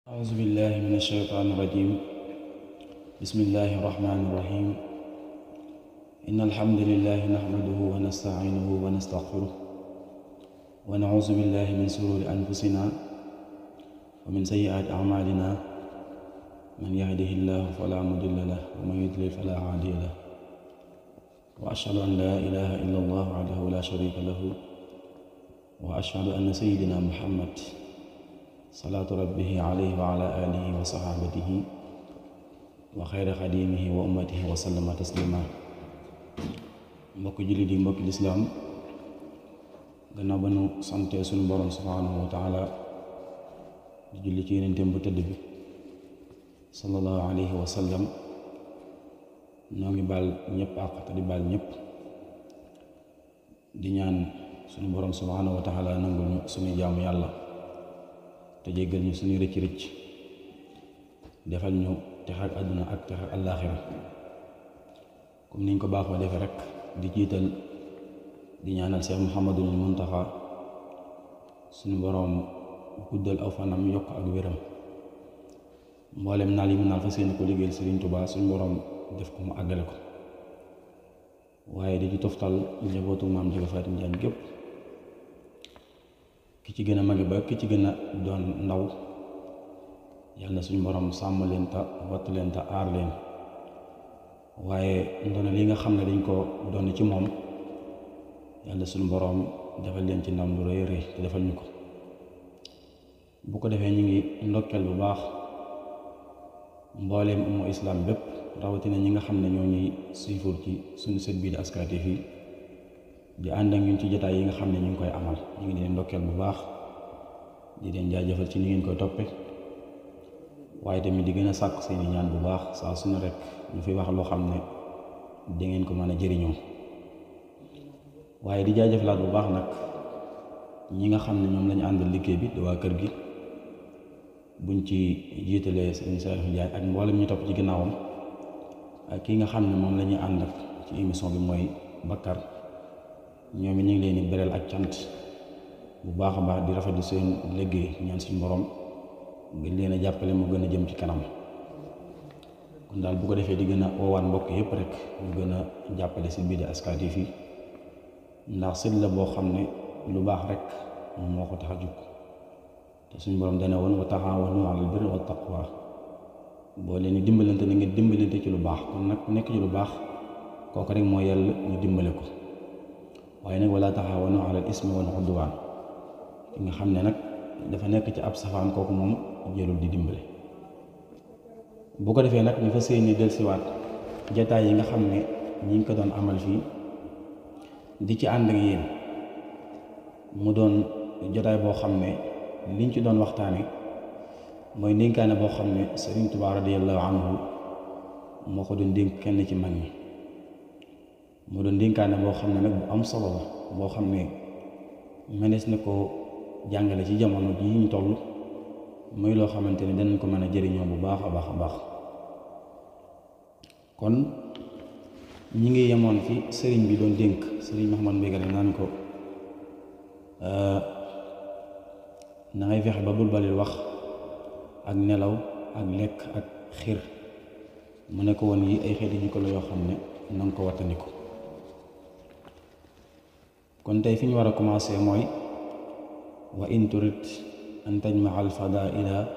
أعوذ بالله من الشيطان الرجيم. بسم الله الرحمن الرحيم. إن الحمد لله نحمده ونستعينه ونستغفره ونعوذ بالله من شرور أنفسنا ومن سيئات أعمالنا. من يهده الله فلا مضل له ومن يضلل فلا هادي له. وأشهد أن لا إله إلا الله وحده لا شريك له. وأشهد أن سيدنا محمد صلاة ربه عليه وعلى آله وصحابته وخير خديمه وأمته وسلم تسليما. mbokk jullit yi, mbokk lislaam, gannaaw ba nu sante sunu borom subhanahu wa taala di julli ci yonenteem bu tëdd bi sallallahu alayhi wa sallam, noo ngi baal ñëpp àq te di baal ñëpp, di ñaan sunu borom subhanahu wa taala nangul ñu suñu jaamu yàlla te jéggal ñu suñu rëcc rëcc, defal ñu tex ak àdduna ak tex ak àllaaxira. comme niñ ko baaxoo defe rek, di jiital di ñaanal Cheikh Mouhamadul Muntaxa suñu boroom guddal aw fanam, yokk ak wéram, mboolem naal yi mu naal fa seeni ko liggéeyal Sëriñ Tuubaa suñu boroom def ko mu àggale ko. waaye di ci toftal njabootu maam Jóob Fatim Jaañ gépp, ki ci gën a magi ba ki ci gën a doon ndaw, yàlla suñu borom sàmm leen ta wattu leen ta aar leen. waaye ndono li nga xam ne dañ ko doon ci moom, yàlla suñu borom defal leen ci ndam lu rëy rëy te defal ñu ko. bu ko defee ñu ngi ndokkeel bu baax mbooleem umma islam bépp, rawatina ñi nga xam ne ñoo ñuy siifur ci suñu sët bii di Aska TV di ànd ak ñun ci jotaay yi nga xam ne ñu ngi koy amal. ñu ngi leen ndokkeel bu baax, di leen jaajëfal ci ni ngeen koy toppe, waaye tamit di gën a sàkk seeni ñaan bu baax saa suñu rek ñu fi wax loo xam ne da ngeen ko mën a jëriñoo. waaye di jaajëfalaat bu baax nag ñi nga xam ne ñoom lañu àndal liggéey bi di waa kër gi, buñ ci jiitalee sëñ Saliou Ndiaye ak mboolem ñu topp ci ginnaawam, ak ki nga xam ne moom la ñuy ànd ak ci émission bi mooy Bakar. ñoom it ñu ngi leen di bereel ak cant bu baax a baax, di rafetlu seen liggéey, ñaan suñu borom gën leen a jàppale mu gën a jëm ci kanam. kon daal bu ko defee di gën a woowaat mbokk yëpp rek ñu gën a jàppale si biir Aska TV fii, ndax sët la boo xam ne lu baax rek moo ko tax a jóg. te suñu borom dana woon wa taxaawanu alal birri wa taqwa, boo leen di dimbalante na ngeen dimbalante ci lu baax. kon nag ku nekk ci lu baax kooku rek moo yàlla ñu dimbale ko. waaye nag wala taxaawanu alal ismi wal udwaan, ki nga xam ne nag dafa nekk ci ab safaan, kooku moom jëlul di dimbale. bu ko defee nag ñu fa seeni dellusiwaat jataay yi nga xam ne ñi ngi ko doon amal fii di ci ànd ak yéen, mu doon jotaay boo xam ne liñ ci doon waxtaane mooy ndénkaane boo xam ne Sëriñ Tuubaa radiyallahu anhu moo ko doon dénk kenn ci mag ñi. mu doon ndénkaane boo xam ne nag bu am solo la, boo xam ne mënees na ko jàngale ci jamono ji ñu toll, muy loo xamante ne danañ ko mën a jëriñoo bu baax a baax a baax. kon ñi ngi yemoon fi sëriñ bi doon dénk sëriñ Mouhamad Mbégué naan ko na ngay fexe ba bul balil wax ak nelaw ak lekk ak xir. mu ne ko woon yi ay xeeti jikko la yoo xam ne na nga ko wattandiku. kon tey fi ñu war a commencé mooy wa in turid an tajmaa al fadaila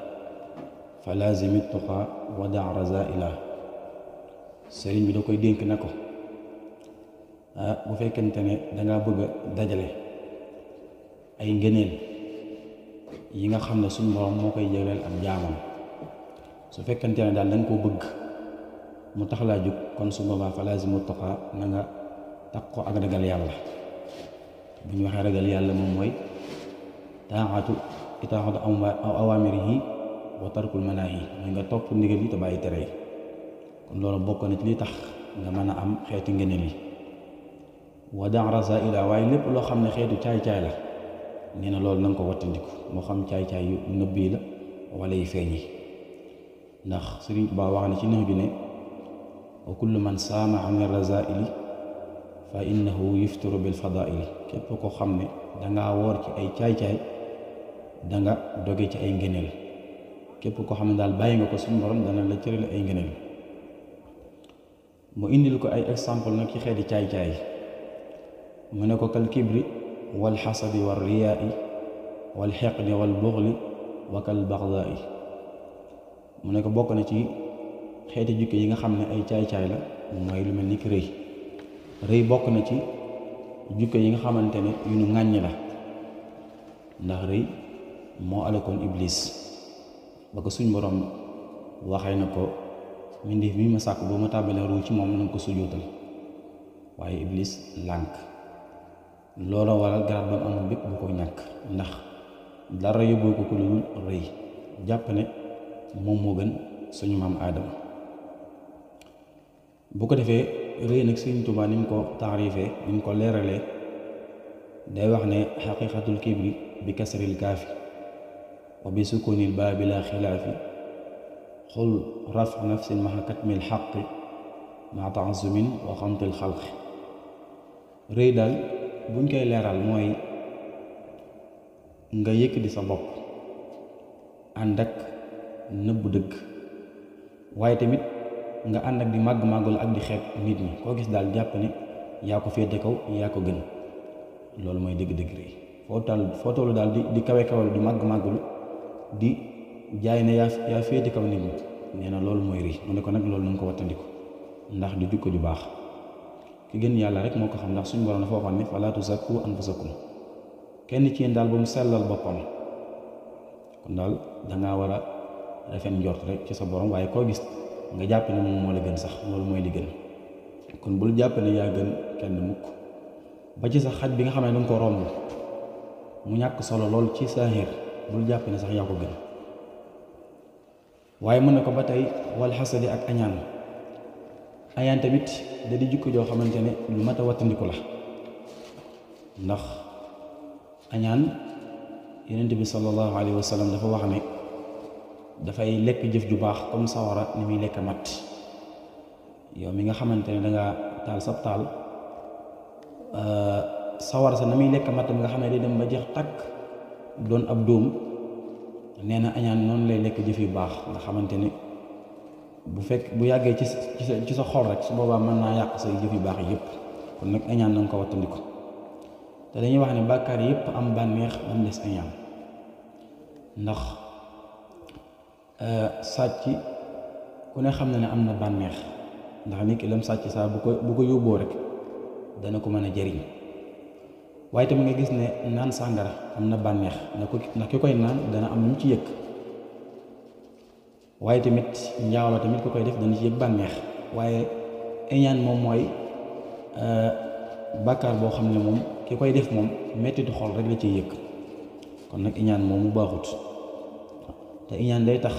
fa lazimi tuqa wa daa razaila. sëriñ bi da koy dénk ne ko bu fekkente ne dangaa bëgg a dajale ay ngëneel yi nga xam ne suñu borom moo koy jagleel ak jaamam, su fekkente ne daal da nga koo bëgg mu tax laa jóg, kon su boobaa fa lazimu tuqa, na nga takkoo ak ragal yàlla. bu ñu waxee ragal yàlla moom mooy taaxatu awaamirihi wa tarkul manaahi, mooy nga topp ndigal yi te bàyyi tere yi. kon loolu bokk na ci li tax nga mën a am xeeti ngëneel yi. wa daa razaila, waaye lépp loo xam ne xeetu caay-caay la, nee na loolu na nga ko wattandiku, moo xam caay-caay yu nëbb yi la wala yu feeñ yi. ndax Sëriñ Tuubaa wax na ci nax bi ne wa kullu man saama an razaili fa innahu yuftiru bil fadaili. képp ko xam ne dangaa woor ci ay caay-caay danga doge ci ay ngëneel. képp koo xam ne daal bàyyi nga ko suñu borom dana la cërale ay ngëneel. mu indil ko ay exemple nag ci xeeti caay-caay mu ne ko kal kibri wal xasadi wal riyaai wal xeqdi wal buxli wa kal baxdaai. mu ne ko bokk na ci xeeti jukki yi nga xam ne ay caay-caay la mooy lu mel ni ki rëy bokk na ci jukki yi nga xamante ne yu nu ŋàññi la, ndax rëy moo alakoon iblis ba ko suñ borom waxee na ko mbindeef mi ma sàkk boo ma tàmbalee ruu ci moom na nga ko sujjóotal, waaye iblis lànk. looloo waral garaat ba mu amoon bépp bu ko ñàkk, ndax dara yóbboo ko ku lu dul rëy, jàpp ne moom moo gën suñu maam aadama. bu ko defee rëy nag Sëriñ Tuubaa ni mu ko taarifee ni mu ko leeralee day wax ne xaqiqatul kibri bi kasril kaafi wa bi sukunil baa bila xilaafi xul raf nafsin maxa katmil xaqi ma taasumin wa xamtil xalqi. rëy daal buñ koy leeral mooy nga yëkkati sa bopp ànd ak nëbbu dëgg, waaye tamit nga ànd ak di màgg-màggul ak di xeeb nit ñi. koo gis daal jàpp ne yaa ko féete kaw yaa ko gën. loolu mooy dëgg-dëgg rëy. foo tollu daal di kawe kawal di màgg-màggul di jaay ne yaa féete kaw nit ñi, nee na loolu mooy rëy. mu ne ko nag loolu na nga ko wattandiku, ndax du jukko ju baax. ki gën yàlla rek moo ko xam, ndax suñu borom dafa waxoon ne falaa tuzakku anfusakum. kenn ci yéen daal ba mu sellal boppam. kon daal dangaa war a rafet njort rek ci sa borom, waaye koo gis nga jàpp ne moom moo la gën sax, loolu mooy li gën. kon bul jàpp ne yaa gën kenn mukk. ba ci sa xaj bi nga xam ne danga ko romb mu ñàkk solo lool ci saahir, bul jàpp ne sax yaa ko gën. waaye mën na ko ba tey wal xasadi ak añaan. añaan tamit da di jukko joo xamante ne lu mat a wattandiku la, ndax añaan yonent bi sallallahu alayhi wa sallam dafa wax ne dafay lekk jëf ju baax comme sawara ni muy lekk mat. yow mi nga xamante ne dangaa taal sab taal, sawara sa na muy lekk matt mi nga xam ne day dem ba jeex takk doon ab dóom, nee na añaan noonu lay lekk jëf yu baax nga xamante ne bu yàggee ci sa xol rek su boobaa mën naa yàq say jëf yu baax yëpp. kon nag añaan na nga ko wattandiku. te dañuy wax ne bàkkaar yëpp am bànneex ba mu des añaan, ndax sàcc ku ne xam na ne am na bànneex, ndax nit ki lam sàcc saa bu ko yóbboo rek dana ko mën a jariñ. waaye tamit nga gis ne naan sàngara am na bànneex ndax ki koy naan dana am lu mu ci yëg. waaye tamit njaaloo tamit ku koy def dana ci yëg bànneex. waaye iñaan moom mooy bàkkaar boo xam ne moom ki koy def moom mettitu xol rek la ciy yëg. kon nag iñaan moom mu baaxut. te iñaan day tax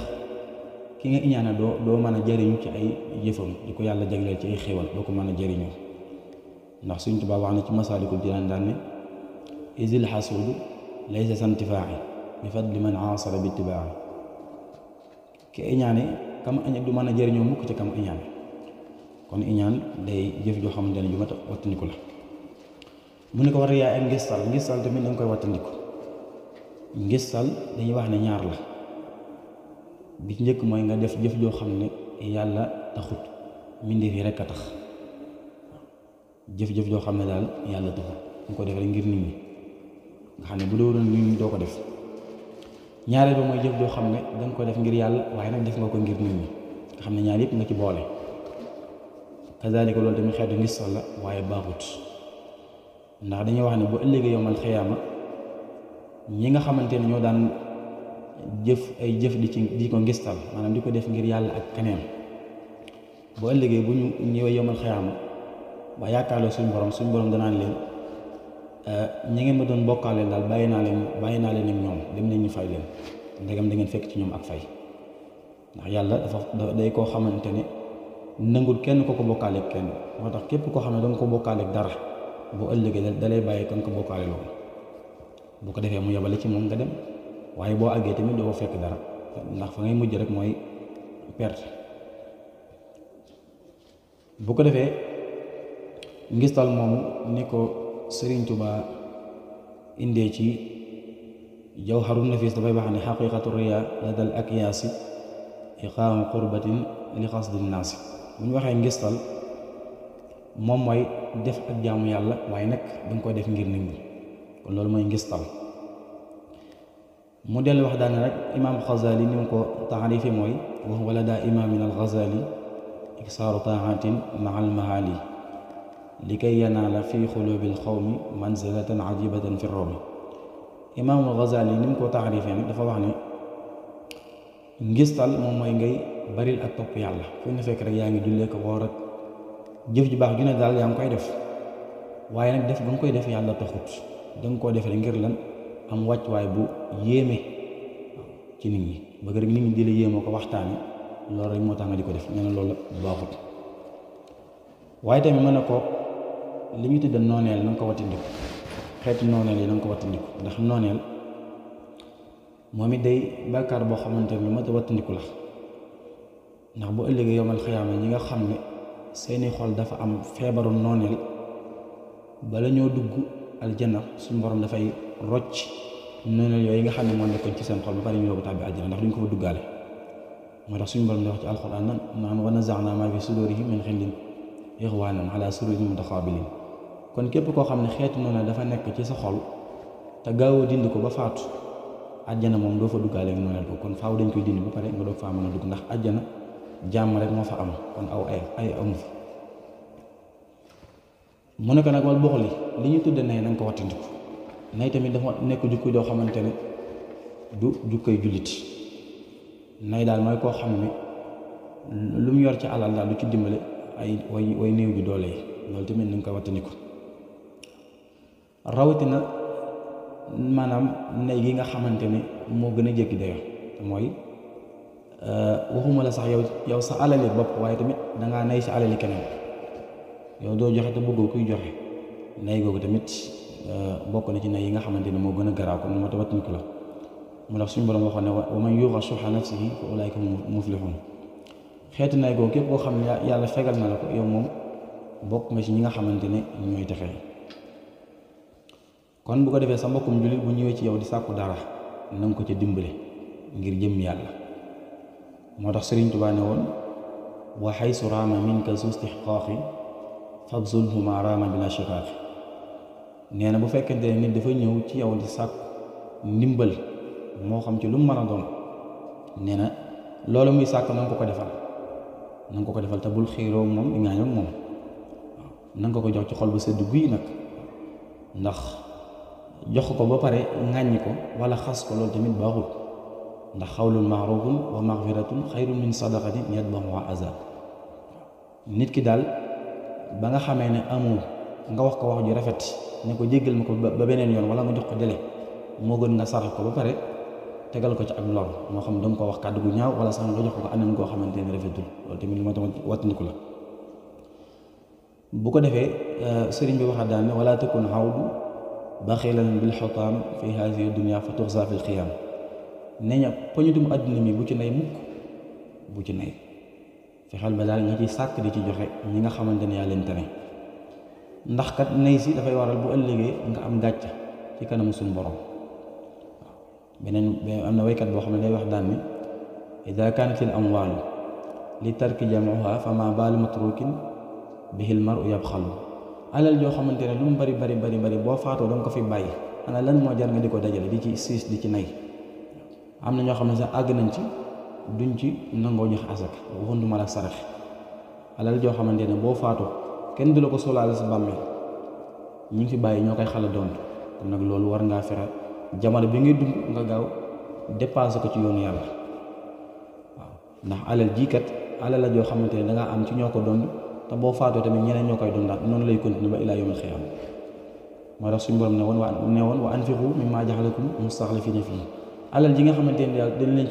ki nga iñaana doo mën a jariñu ci ay yëfam di ko yàlla jagleel ci ay xéwal, doo ko mën a jariñu. ndax Sëriñ Tuubaa wax na ci Masaalikul Jinaan daan ne isil xasuudu laysa santifaa'i bi fadli man aasara bi ittibaa'i. ki iñaane kam añ du mën a jariñoo mukk ci kam iñaane. kon iñaan day jëf joo xamante ne ju mat a wattandiku la. mu ne ko war a yaay ak ngistal tamit da nga koy wattandiku. ngistal dañuy wax ne ñaar la. bi ci njëkk mooy nga def jëf joo xam ne yàlla taxut, mbindeef yi rekk a tax. jëf-jëf joo xam ne daal yàlla taxut nga ko def rek ngir nit ñi, nga xam ne bu doo doon nit ñi doo ko def. ñaareel ba mooy jëf joo xam ne danga ko def ngir yàlla waaye nag def nga ko ngir nit ñi, nga xam ne ñaar yëpp nga ci boole. kazaalika loolu tamit xeetu ngistal la waaye baaxut. ndax dañuy wax ne bu ëllëgee yawmal xiyaama ñi nga xamante ne ñoo daan jëf ay jëf di ko ngistal, maanaam di ko def ngir yàlla ak keneen, bu ëllëgee bu ñu ñëwee yawmal xiyaama ba yaakaarloo suñu borom danaan leen ñi ngeen ma doon bokkaaleel daal bàyyi naa leen ak ñoom, dem leen ñu fay leen, ndegam da ngeen fekk ci ñoom ak fay. ndax yàlla dafa day koo xamante ne nangul kenn ko bokkaaleeg kenn. moo tax képp koo xam ne danga ko bokkaaleeg dara bu ëllëgee da lay bàyyi kan ko bokkaale loolu, bu ko defee mu yebale ci moom nga dem. waaye boo àggee tamit doo fekk dara, ndax fa ngay mujj rek mooy perte. bu ko defee ngistal moomu ni ko Sëriñ Tuubaa indee ci Jawharun Nafis dafay wax ne xaqiqatu riya ladal akyaasi iqaamu qurbatin li qasdi naasi. bu ñu waxee ngistal moom mooy def ak jaamu yàlla waaye nag danga koy def ngir nit ñi, kon loolu mooy ngistal. mu dellu wax daane rek imaam Xazali ni mu ko taarifi mooy wa huwa ladaa imaamina al-Xazali iksaaru taaxatin maa al-mahaali likay yanaala fi xulubil xawmi manzilatan ajibatan fi rawmi. imaamul Xazali ni mu ko taarifee nag dafa wax ne ngistal moom mooy ngay baril ak topp yàlla fu ñu fekk rek yaa ngi jullee ko woor ak jëf ju baax ju ne daal yaa ngi koy def, waaye nag def ba nga koy def yàlla taxut, danga koo def rek ngir lan am wàccuwaay bu yéeme ci nit ñi, bëgg rek nit ñi di la yéemoo ko waxtaani, loolu rek moo tax nga di ko def. nee na loolu baaxut. waaye tamit mën na ko li ñu tudde nooneel na nga ko wattandiku, xeeti nooneel yi na nga ko wattandiku, ndax nooneel moom it day bàkkaar boo xamante ne lu mat a wattandiku la. ndax bu ëllëgee yomal xiyaama ñi nga xam ne seeni xol dafa am feebaru nooneel bala ñoo dugg aljanna suñu borom dafay rocc nooneel yooyu nga xam ne moo nekkoon ci seen xol ba pare ñu yóbbu tàbbi àjjana ndax duñ ko fa duggaale. moo tax suñu borom di wax ci alxuraan naan wa nazaanaa maa fi suduurihim min xillin ixwaanan alaa sururin mutaqaabiliin. kon képp koo xam ne xeetu nooneel dafa nekk ci sa xol te gaawoo dindi ko ba faatu, àjjana moom doo fa duggaale nooneel ko, kon faaw dañ koy dindi ba pare nga doog faa mën a dugg, ndax àjjana jàmm rek moo fa am, kon aw ay amu fi. mu ne ko nag wal boxli li ñu tudde nay na nga ko wattandiku. nay tamit dafa nekk jukko joo xamante ne du jukkoy jullit. nay daal mooy koo xam ne lu mu yor ci alal daal du ci dimbale ay way néew ju doole yi, loolu tamit na nga ko wattandiku. rawatina maanaam nay gi nga xamante ne moo gën a jéggi dayo mooy waxuma la sax yow sa alali bopp, waaye tamit dangaa nay sa alali keneen, yow doo joxe te bëggoo kuy joxe. nay googu tamit bokk na ci nay yi nga xamante ne moo gën a garaaw, kon moo tax wattandiku la. mu tax suñu borom waxoon ne wa man yuuqa shuhha nafsihi fa ulaa'ika hum muflihun. xeetu nay googu képp koo xam ne yàlla fegal na la ko, yow moom bokk nga ci ñi nga xamante ne ñooy texee. kon bu ko defee sa mbokkum jullit bu ñëwee ci yow di sàkku dara na nga ko ca dimbale ngir jëm yàlla. moo tax Sëriñ Tuubaa ne woon wa xaysu raama minka zu istixqaaqi fabzulhuma raama bila shiqaaqi. nee na bu fekkente ne nit dafa ñëw ci yow di sàkku ndimbal moo xam ci lu mu mën a doon, nee na loolu muy sàkk na nga ko defal, na nga ko defal te bul xiiroo moom di ngaañoo moom, waaw na nga ko jox ci xol bu sedd guy nag, ndax jox ko ba pare ŋàññi ko wala xas ko loolu tamit baaxul, ndax xawlun maarufun wa maxfiratun xayrun min sadaqatin yatba'uha azab. nit ki daal ba nga xamee ne amoo nga wax ko wax ju rafet ne ko jéggal ma ko ba beneen yoon, wala nga jox ko délai, moo gën nga sarax ko ba pare tegal ko ci ak lor, moo xam danga ko wax kàddu gu ñaaw wala sax nga jox ko anam goo xamante ne rafetul, loolu tamit lu ma tamit wattandiku la. bu ko defee sëriñ bi waxaat daan ne wala takun xawdu baxilan bil xutaam fi haadihi dunya fa tuxza fil xiyaam. nee ña poñutum àdduna mi bu ci nay mukk, bu ci nay, fexeel ba daal nga ci sàkk di ci joxe ñi nga xamante ne yaa leen tane, ndax kat nay si dafay waral bu ëllëgee nga am gàcc ci kanamu suñu borom. beneen am na waykat boo xam ne day wax daan ne ida kaanat al amwaalu li tarki jam'uha fa ma baalu matrukin bihi al mar'u yabxalu. alal joo xamante ne lu mu bari boo faatoo danga ko fi bàyyi, ana lan moo jar nga di ko dajale di ci siis di ci nay. am na ñoo xam ne sax àgg nañ ci duñ ci nangoo jox asaka, waxunduma la sarax. alal joo xamante ne boo faatoo kenn du la ko solaale sa bàmmeel, ñi ngi fi bàyyi ñoo koy xala doon. kon nag loolu war ngaa fexe jamono bi ngay dund nga gaaw dépassé ko ci yoonu yàlla, waaw ndax alal jii kat alal la joo xamante ne dangaa am ci ñoo ko doon, te boo faatoo tamit ñeneen ñoo koy dundaat, noonu lay continuer ba ilaa yawmil xiyaama. moo tax suñu borom ne woon wa anfiqu mimmaa ja'alakum mustaxlafiina fiihi. alal ji nga xamante ne daal dañ leen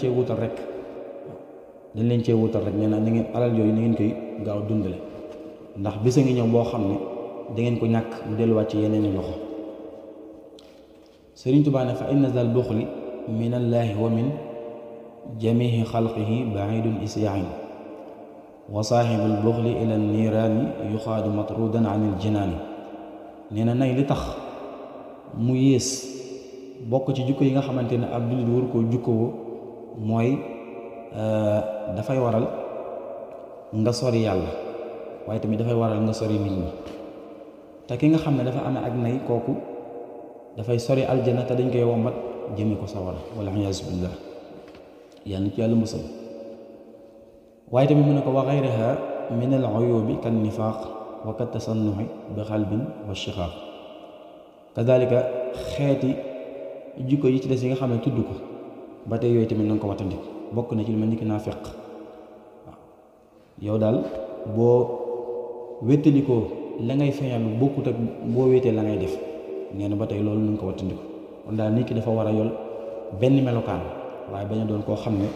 cee wutal rek nee na ni ngeen alal yooyu ni ngeen koy gaaw dundale, ndax bis a ngi ñëw boo xam ne da ngeen ko ñàkk mu delluwaat ci yeneen i loxo. Sëriñ Tuubaa ne fa inna zal buxli min allaahi wa min jamiihi xalqihi baidun isyain wa saaxibul buxli ila niiraani yuxaadu matrudan an il jinaani. nee na nay li tax mu yées bokk ci jikko yi nga xamante ne ab jullit waru koo jukkoo mooy dafay waral nga sori yàlla waaye tamit dafay waral nga sori nit ñi te ki nga xam ne dafa amee ak nay kooku dafay sori aljana te dañ koy wombat jëme ko sawara wala iyaazu billah yàlla ci yàlla musal. waaye tamit mu ne ko wa gayriha min al uyubi kan nifaaq wa kat tasannuhi bi xalbin wa shiqaaq kadalika xeeti jikko yi ci des yi nga xam ne tudd ko ba tey yooyu tamit na nga ko wattandiku bokk na ci lu mel ni ki naafeq waaw yow daal boo wéttalikoo la ngay feeñal bokkut ak boo wéetee la ngay def nee na ba tey loolu na nga ko wattandiku kon daal nit ki dafa war a yol benn melokaan waaye bañ a doon koo xam ne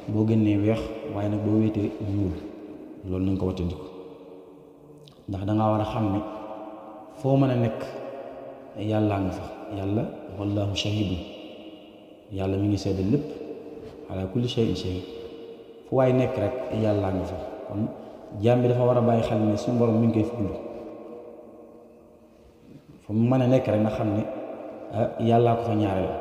boo génnee weex waaye nag boo wéetee ñuul loolu na nga ko wattandiku ndax dangaa war a xam ne foo mën a nekk yàllaa nga fa yàlla wallahu shahidun yàlla mi ngi seede lépp ala kulli shay'in shahid fu waay nekk rek yàllaa nga fa kon jaam bi dafa war a bàyyi xel ne suñu borom mi ngi koy fuglu fu mu mën a nekk rek nga xam ne yàllaa ko fa ñaareel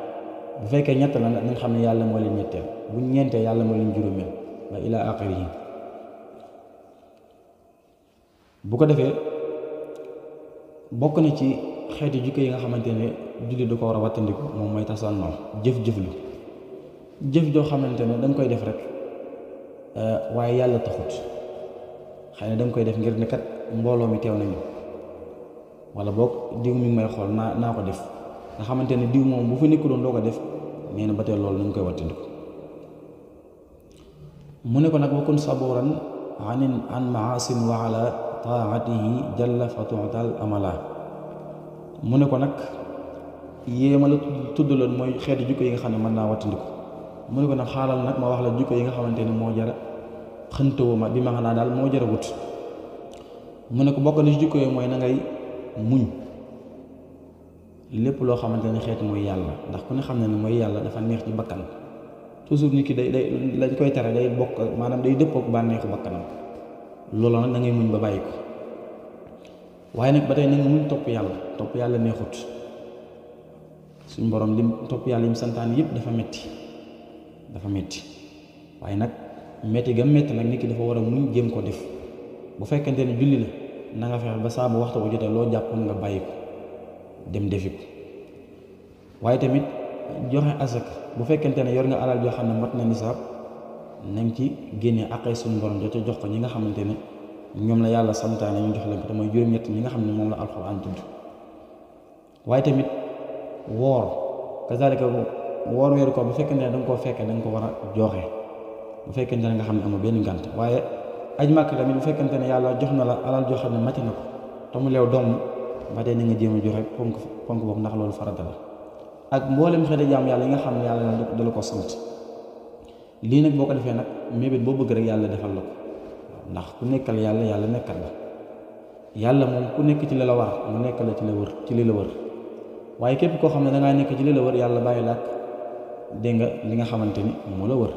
bu fekkee ñett la nañ xam ne yàlla moo leen ñetteel bu ñeentee yàlla moo leen juróomeel wa ila axirihi bu ko defee bokk na ci xeeti jikko yi nga xamante ne jullit du ko war a wattandiku moom mooy tasannoo jëf-jëflu jëf joo xamante ne da nga koy def rek waaye yàlla taxut xëy na da nga koy def ngir ne kat mbooloo mi teew nañu wala boog diw mi may xool naa ko def nga xamante ne diw moom bu fa nekku doon doo ko def nee na ba tey loolu nañ koy wattandiku mu ne ko nag wakun saburan an maasin wa ala taatihi jalla fa tuutal amala mu ne ko nag yéema la tuddaloon mooy xeeti jikko yi nga xam ne mën naa wattandiku mu ne ko nag xaalal nag ma wax la jikko yi nga xamante ne moo jara xëntawoo ma bi ma xanaa daal moo jara wut mu ne ko bokk na ci jikko yi mooy na ngay muñ lépp loo xamante ne xeeti mooy yàlla ndax ku ne xam ne ne mooy yàlla dafa neex ci bakkan toujours nit ki day lañ koy tere day bokk maanaam day dëppook bànneexu bakkanam loolu nag da ngay muñ ba bàyyi ko waaye nag ba tey na nga muñ topp yàlla neexut suñ borom lim topp yàlla yim santaan yëpp dafa metti waaye nag metti ga metti nag nit ki dafa war a muñ jéem ko def bu fekkente ne julli la na nga fexe ba saa bu waxtu bu jotee loo jàppoon nga bàyyi ko dem defi ko waaye tamit joxe asaka bu fekkente ne yor nga alal joo xam ne mat na nisaab nañ ci génnee aqay suñu borom jote jox ko ñi nga xamante ne ñoom la yàlla santaane ñu jox leen ko te mooy juróom-ñett ñi nga xam ne moom la alxuraan tudd waaye tamit woor kazalika woor weeru ko bu fekkente ne da nga koo fekkee da nga ko war a joxe bu fekkente ne nga xam ne amul benn ngànt waaye aj màkk tamit bu fekkente ne yàlla jox na la alal joo xam ne mati na ko te mu leew doom ba tey na nga jéem a joxe ponk boobu ndax loolu farata la ak mboolem xeeti jaam yàlla yi nga xam ne yàlla da la ko sant lii nag boo ko defee nag mébét boo bëgg rek yàlla defal la ko ndax ku nekkal yàlla nekkal la yàlla moom ku nekk ci li la war mu nekk la ci li la wër waaye képp koo xam ne dangaa nekk ci li la wër yàlla bàyyi la ak dégg nga li nga xamante ni moo la wër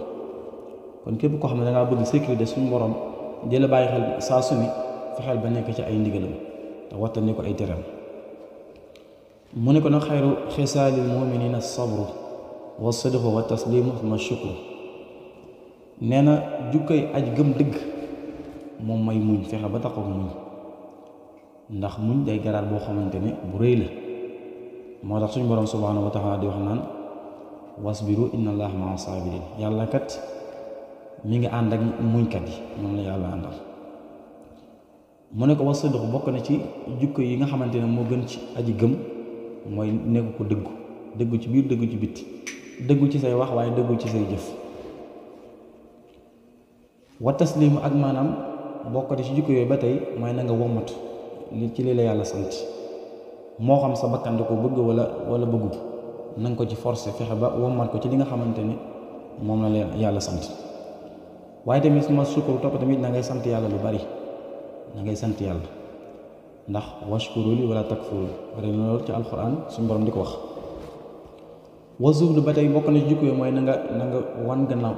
kon képp koo xam ne dangaa bëgg sécurité suñu borom di la bàyyi xel saa su ne fexeel ba nekk ci ay ndigalam te wattandi ko ay teram mu ne ko nag xayru xisaalil muminina sabru wa sidqu wa taslimu ma shukru nee na jukkay aj gëm dëgg moom may muñ fexe ba taxaw muñ ndax muñ day garaat boo xamante ne bu rëy la moo tax suñu borom subhanahu wa taala di wax naan wasbiru inna allaha maa sabirin yàlla kat mi ngi ànd ak muñkat yi ñoom la yàlla àndal mu ne ko wa sidqu bokk na ci jukko yi nga xamante ne moo gën ci aji gëm mooy nekk ko dëggu ci biir dëggu ci bitti dëggu ci say wax waaye dëggu ci say jëf wa taslimu ak maanaam bokkati ci jikko yooyu ba tey mooy na nga wommat li ci lii la yàlla sant moo xam sa bakkan da ko bëgg wala bëggut na nga ko ci forcer fexe ba wommat ko ci li nga xamante ne moom la yàlla sant waaye tamit suma sukkur topp tamit na ngay sant yàlla lu bari na ngay sant yàlla ndax washkuru li wala takfuru bari na loolu ci alxuraan suñu borom di ko wax wa zuhdu ba tey bokk na ci jikko yooyu mooy na nga wan gannaaw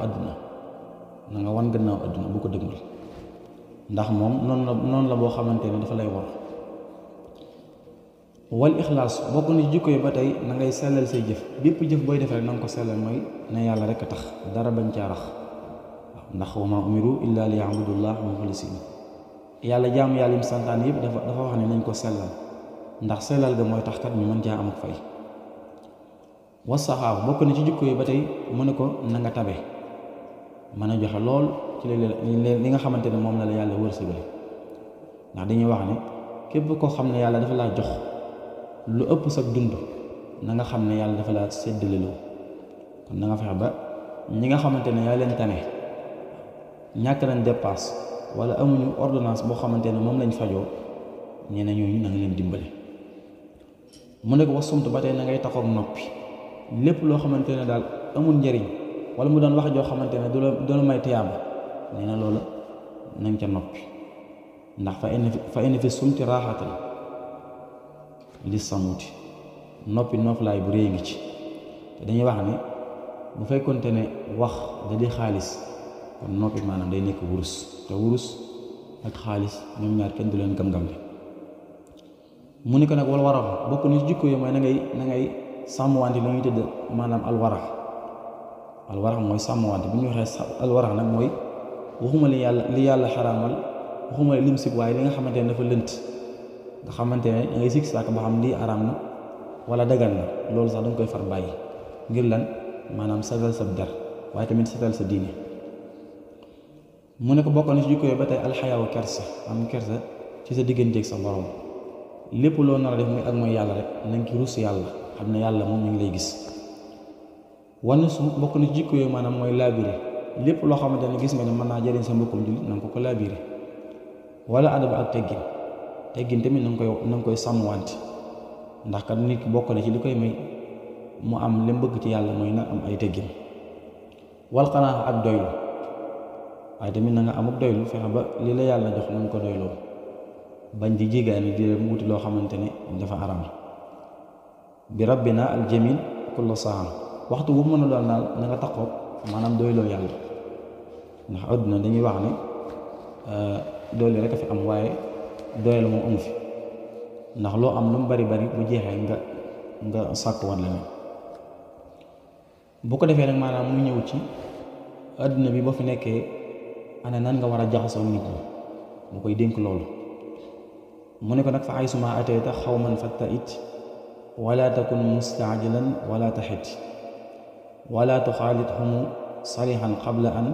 àdduna bu ko dëgmal ndax moom noonu la boo xamante ne dafa lay war wal ixlaas bokk na ci jikko yi ba tey na ngay sellal say jëf bépp jëf booy def rek na nga ko sellal mooy na yàlla rek a tax dara bañ caa rax ndax wa maa umiru illa li ya'budullah muxlisin yàlla jaamu yàlla yim santaan yëpp dafa wax ne nañ ko sellal ndax sellal ga mooy tax kat ñu mën caa am ak fay. wasaxaaw bokk na ci jikko yi ba tey mu ne ko na nga tabe mën a joxe lool ci li nga xamante ne moom la yàlla wërsëgale ndax dañuy wax ne képp koo xam ne yàlla dafa laa jox lu ëpp sa dund na nga xam ne yàlla dafa laa séddaleloo kon na nga fexe ba ñi nga xamante ne yaa leen tane ñàkk nañ dépasse wala amuñu ordonnance boo xamante ne moom lañ fajoo ñeneen ñooñu na nga leen dimbale. mu ne ko wax sumtu ba tey na ngay taxaw noppi lépp loo xamante ne daal amul njëriñ wala mu doon wax joo xamante ne du la may tiyaaba nee na loola nañ ca noppi ndax fa inna fi sumti raaxatan li samuti noppi noflaay bu réy ngi ci te dañuy wax ne bu fekkonte ne wax da di xaalis kon noppi maanaam day nekk wurus te wurus ak xaalis ñoom ñaar kenn du leen gam-gam le mu ne ko nag wala warax bokk na ci jikko yi mooy na ngay sàmmwante li ñuy tëdd maanaam alwarax mooy sàmmwante bu ñu waxee alwarax nag mooy waxuma li yàlla xaraamal waxuma lim sib waaye li nga xamante ne dafa lënt nga xamante ne da ngay sikk sàkk ba xam lii araam na wala dagan na loolu sax danga koy far bàyyi ngir lan maanaam setal sa der waaye tamit setal sa diine. mu ne ko bokk na ci jikko yi ba tey alxayaawu kersa am kersa ci sa digganteeg sa borom lépp loo nar a def muy ak mooy yàlla rek nañ ci rus yàlla xam ne yàlla moom ñu ngi lay gis. wan su bokk na ci jikko yooyu maanaam mooy laabire lépp loo xamante ne gis nga ne mën naa jëriñ sa mbokkum jullit na nga ko laabire wala adaba ak teggin tamit na nga koy sàmmwante ndax kat nit ki bokk na ci li koy may mu am li mu bëgg ci yàlla mooy na am ay teggin. wal xanaa ak doylu waaye tamit na nga am ak doylu fexe ba li la yàlla jox na nga ko doyloo bañ di jigaani di leen wuti loo xamante ne dafa aram. bi rabbina al jamil kullu saa waxtu bu mën a doon daal na nga taxaw maanaam doyloo yàlla ndax àdduna dañuy wax ne doole rek a fi am waaye doylu moom amu fi ndax loo am lu mu bari bu jeexee nga sàkk wan la ne bu ko defee nag maanaam mu ñëw ci àdduna bi boo fi nekkee ana nan nga war a jaxasoo nit ñi mu koy dénk loolu. mu ne ko nag fa ay suma atayta xawman fatta it wala takun mustaajilan wala taxit wala tuxaalidhum sarihan qabla an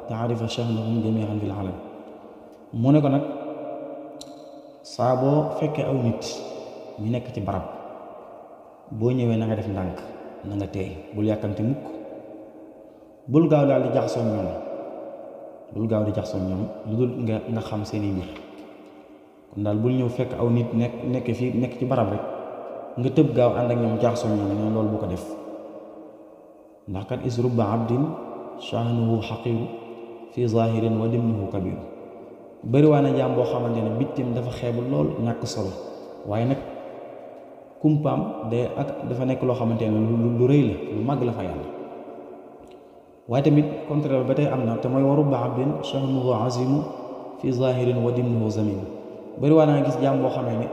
taarifa shahnahum jamian fil alam. mu ne ko nag saa boo fekkee aw nit ñu nekk ci barab boo ñëwee na nga def ndànk na nga teey bul yàkkamti mukk bul gaaw daal di jaxasoo ñoom lu dul nga xam seeni mbir kon daal bul ñëw fekk aw nit nekk ci barab rek nga tëb gaaw ànd ak ñoom jaxasoo ñoom ne loolu bu ko def ndax kat is rubba abdin shahnuhu xaqiru fi zahirin wa dimnuhu kabiru bëriwaa na jaam boo xamante ne bittim dafa xeebu lool ñàkk solo waaye nag kumpaam dafa nekk loo xamante ne lu rëy la lu màgg la fa yàlla. waaye tamit contraire ba tey am na te mooy wa rubba abdin shahnuhu azimu fi zahirin wa dimnuhu zamin bëriwaa na nga gis jaam boo xamee ne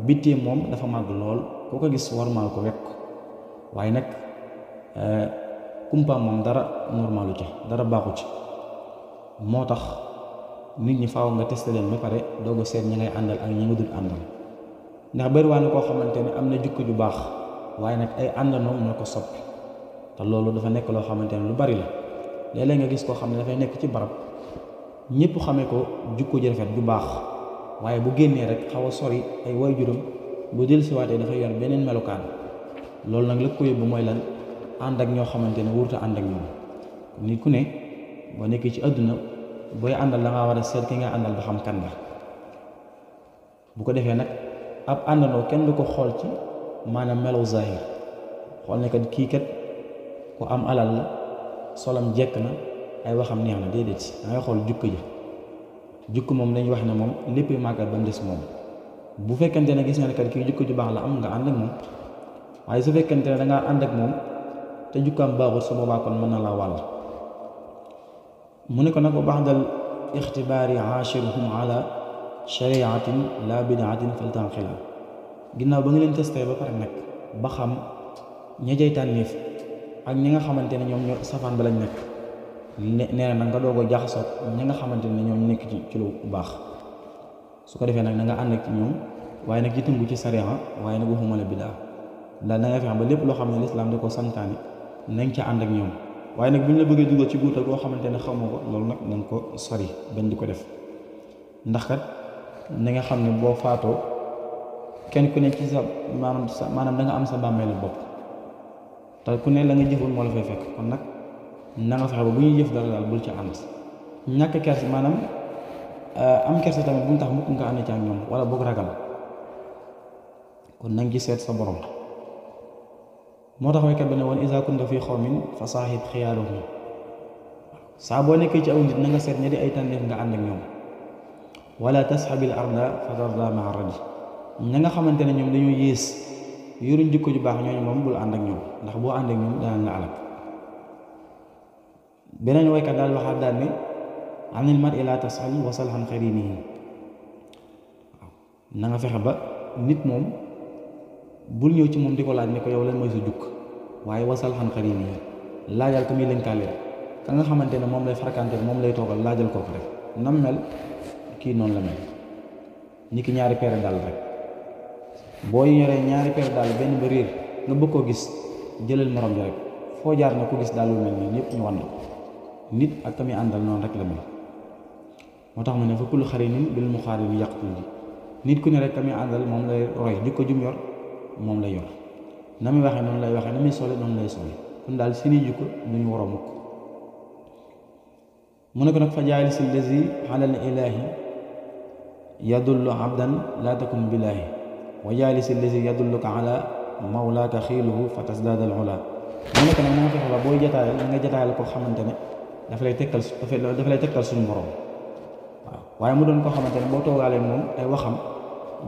bittim moom dafa màgg lool koo ko gis warmaal ko wekk waaye nag kumpaam moom dara normalu ci dara baaxu ci moo tax nit ñi faaw nga testé leen ba pare doog a seet ñi ngay àndal ak ñi nga dul àndal ndax bëriwaa na koo xamante ne am na jikko ju baax waaye nag ay àndandoo ñoo ko soppi te loolu dafa nekk loo xamante ne lu bari la léeg-léeg nga gis koo xam ne dafay nekk ci barab ñëpp xamee ko jikko ji rafet ju baax waaye bu génnee rek xaw a sori ay waajuram bu dellusiwaatee dafay yor beneen melukaan loolu nag la ko yóbbu mooy lan ànd ak ñoo xamante ne wurta ànd ak ñoom nit ku ne boo nekkee ci àdduna booy àndal da ngaa war a seet ki nga àndal ba xam kan la bu ko defee nag ab àndandoo kenn du ko xool ci maanaam melaw zahir xool ne kat kii kat ku am alal la solam jekk na ay waxam neex na déedéet da ngay xool jukko ji jukko moom dañuy wax ne moom lépp màggat ba mu des moom bu fekkente ne gis nga ne kat kii jukko ju baax la am nga ànd ak moom waaye su fekkente ne da ngaa ànd ak moom te jukkaam baaxul su boobaa kon mën na laa wàll. mu ne ko nag ba ba'dal ixtibaari aashiruhum ala shariatin la bidaatin faltanqila ginnaaw ba nga leen testé ba pare nag ba xam ña jay tànneef ak ñi nga xamante ne ñoom ñoo safaan ba lañ nekk nee na nag nga doog a jaxasoo ñi nga xamante ne ñoom nekk ci lu baax. su ko defee nag na nga ànd ak ñoom waaye nag ci tënku ci sariya waaye nag waxuma la bidaa daal na nga fexe ba lépp loo xam ne lislaam da ko santaane nañ ca ànd ak ñoom waaye nag bu ñu la bëggee dugal ci guuta goo xamante ne xamoo ko loolu nag nañ ko sori bañ di ko def ndax kat na nga xam ne boo faatoo kenn ku ne ci sa maanaam da nga am sa bàmmeelu bopp te ku ne la nga jëfoon moo la fay fekk kon nag na nga fexe ba bu ñuy jëf dara daal bul ca ànd ñàkk kersa maanaam am kersa tamit bu mu tax mukk nga ànd ci ak ñoom wala boog ragal kon na nga ci seet sa borom moo tax waykat bi ne woon iza kunta fi xawmin fa saaxib xiyaaruhum saa boo nekkee ci aw nit na nga seet ña di ay tànneef nga ànd ak ñoom wala tasxabil arda fa tarda maa radi ña nga xamante ne ñoom dañoo yées yoruñ jikko ju baax ñooñu moom bul ànd ak ñoom ndax boo ànd ak ñoom danañ la alak beneen waykat daal waxaat daal ne anil mar'i laa tasal wasal xan xarinihi waaw na nga fexe ba nit moom bul ñëw ci moom di ko laaj ne ko yow lan mooy sa jukk waaye wasal xan xarinihi laajal ko muy lënkaale ka nga xamante ne moom lay fréquenté moom lay toogal laajal kooku rek nam mel kii noonu la mel ni ki ñaari paire daal rek boo yoree ñaari paire daal benn ba réer nga bëgg koo gis jëlal morom ji rek foo jaar na ko gis daal lu mel nii ñëpp ñu wan la nit ak ka muy àndal noonu rek la mel moo tax mu ne fa kullu xarinin bil muqaarini yaqtadi nit ku ne rek ka muy àndal moom lay roy jikko jum yor moom lay yor na muy waxee noonu lay waxee na muy sole noonu lay sole kon daal seeni jikko duñu war a mukk mu ne ko nag fa jaalis allazi alal ilaahi yadullu abdan laa takun billaahi wa jaalis allazi yadulluka ala mawlaaka xiiluhu fa tasdaada al ula mu ne ko nag na nga fexe ba booy jataayal na nga jataayal koo xamante ne dafa lay tegtal suñu borom waaw waaye mu doon koo xamante ne boo toogaalee moom ay waxam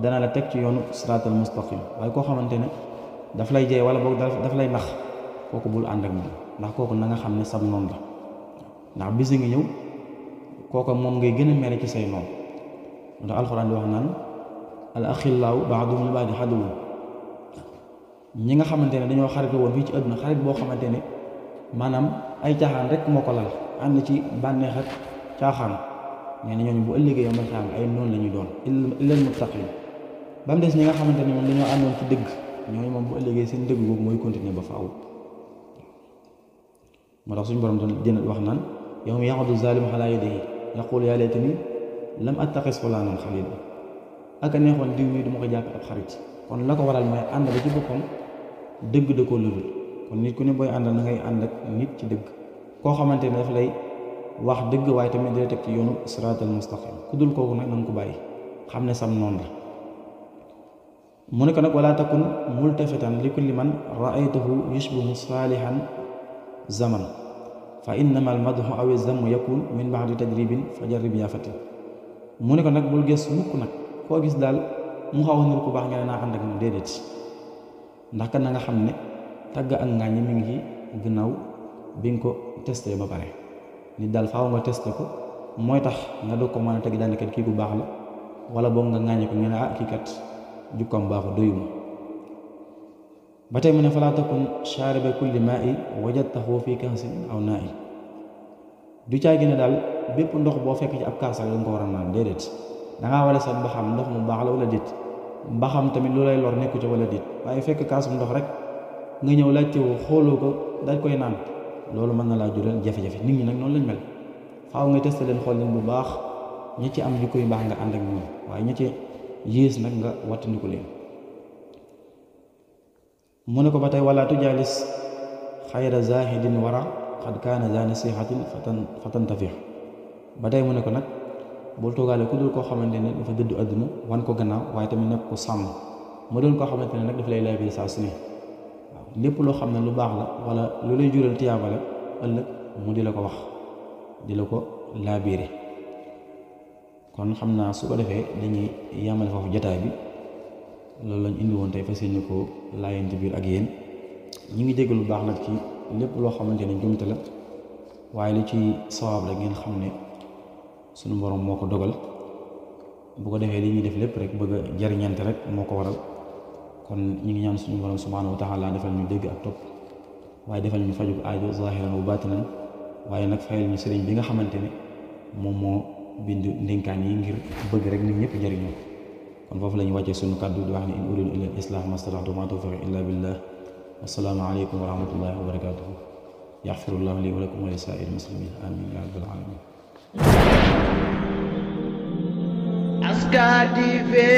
dana la teg ci yoonu siraatal mustaqim waaye koo xamante ne daf lay jey wala boog daf lay nax kooku bul ànd ak moom ndax kooku na nga xam ne sab noonu la ndax bisi ngi ñëw kooku moom ngay gën a mere ci say noonu ndax alxuraan di wax naan al axillaaw ba'duhum li ba'din aduwwun ñi nga xamante ne dañoo xaritu woon fii ci àdduna xarit boo xamante ne maanaam ay caaxaan rek moo ko lal ànd ci bànneex ak caaxaan nee na ñooñu bu ëllëgee yow man xam ay noonu la ñuy doon illal muttaqin ba mu des ñi nga xamante ne moom dañoo àndoon ci dëgg ñooñu moom bu ëllëgee seen dëgg boobu mooy continuer ba faaw moo tax suñu borom doon jënd wax naan yawma ya'uddu zaalimu alaa yadayhi yaqulu yaa laytanii lam attaxis fulaanan xaliila ak a neexoon diw mi du ma ko jàpp ab xarit kon la ko waral mooy ànd ba ci boppam dëgg da koo lëdul kon nit ku ne booy àndal na ngay ànd ak nit ci dëgg koo xamante ne daf lay wax dëgg waaye tamit dina teg ci yoonu siraatal mustaqim ku dul kooku nag nañ ko bàyyi xam ne sam noonu la mu ne ko nag wala takun multafitan li kulli man raaytahu yushbihu saalihan zaman fa innama al madhu aw zamm yakun min ba'di tajribin fa jarrib yaa fati mu ne ko nag bul gës mukk nag koo gis daal mu xaw a nur ku baax nga ne naa ànd ak moom déedéet ndax kan na nga xam ne tagg ak ngaañ mi ngi ci gannaaw bi nga ko testé ba pare nit daal faaw nga testé ko mooy tax nga doog ko mën a teg daal kat kii bu baax la wala boog nga ŋaañe ko nga ne kii kat jukkoom baaxu doyuma ba tey mu ne falaa takun shaariba kulli maa'i wajadtahu fi kaasin aw naa'i du caay gi ne daal bépp ndox boo fekk ci ab kaas la nga ko war a naan déedéet dangaa war a seet ba xam ndox mu baax la wala déet ba xam tamit lu lay lor nekku ci wala déet waaye fekk kaasum ndox rek nga ñëw laajte woo xooloo ko dañ koy naan loolu mën na laa jural jafe-jafe nit ñi nag noonu lañ mel faaw nga testé leen xool leen bu baax ñi ci am jikko yu baax nga ànd ak ñoom waaye ñi ci yées nag nga wattandiku leen mu ne ko ba tey wala tujaalis xayra zahidin wara xad kaana za nasihatin fatantafix ba tey mu ne ko nag bul toogaale ku dul koo xamante ne dafa dëddu àdduna wan ko gannaaw waaye tamit nag ko sàmm mu doon koo xamante ne nag daf lay laabire saa su ne waaw lépp loo xam ne lu baax la wala lu lay jural tiyaaba la ëllëg mu di la ko wax di la ko laabire kon xam naa su ko defee dañuy yamale foofu jotaay bi loolu lañ indi woon tey fas yéene ko laayante biir ak yéen ñi ngi dégg lu baax nag ci lépp loo xamante ne jumte la waaye li ci sawaab rek ngeen xam ne sunu borom moo ko dogal bu ko defee li ñuy def lépp rek bëgg a jariñante rek moo ko waral kon ñi ngi ñaan suñu borom subhanahu wa taala defal ñu dégg ak topp waaye defal ñu fajug aajo zahiran wa batinan waaye nag fayal ñu sëriñ bi nga xamante ne moom moo bind ndénkaan yi ngir bëgg rek nit ñëpp jëriñoo kon foofu la ñu wàccee suñu kàddu di wax ne in uridu illa al-islah ma stata'tu ma tawfiqi illa billah wassalaamu aleykum wa rahmatullahi wa barakatuhu yaxfirullahu li wa lakum wa li saa'iril muslimin amin ya rabbal alamin askadi fe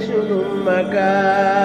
sunu maga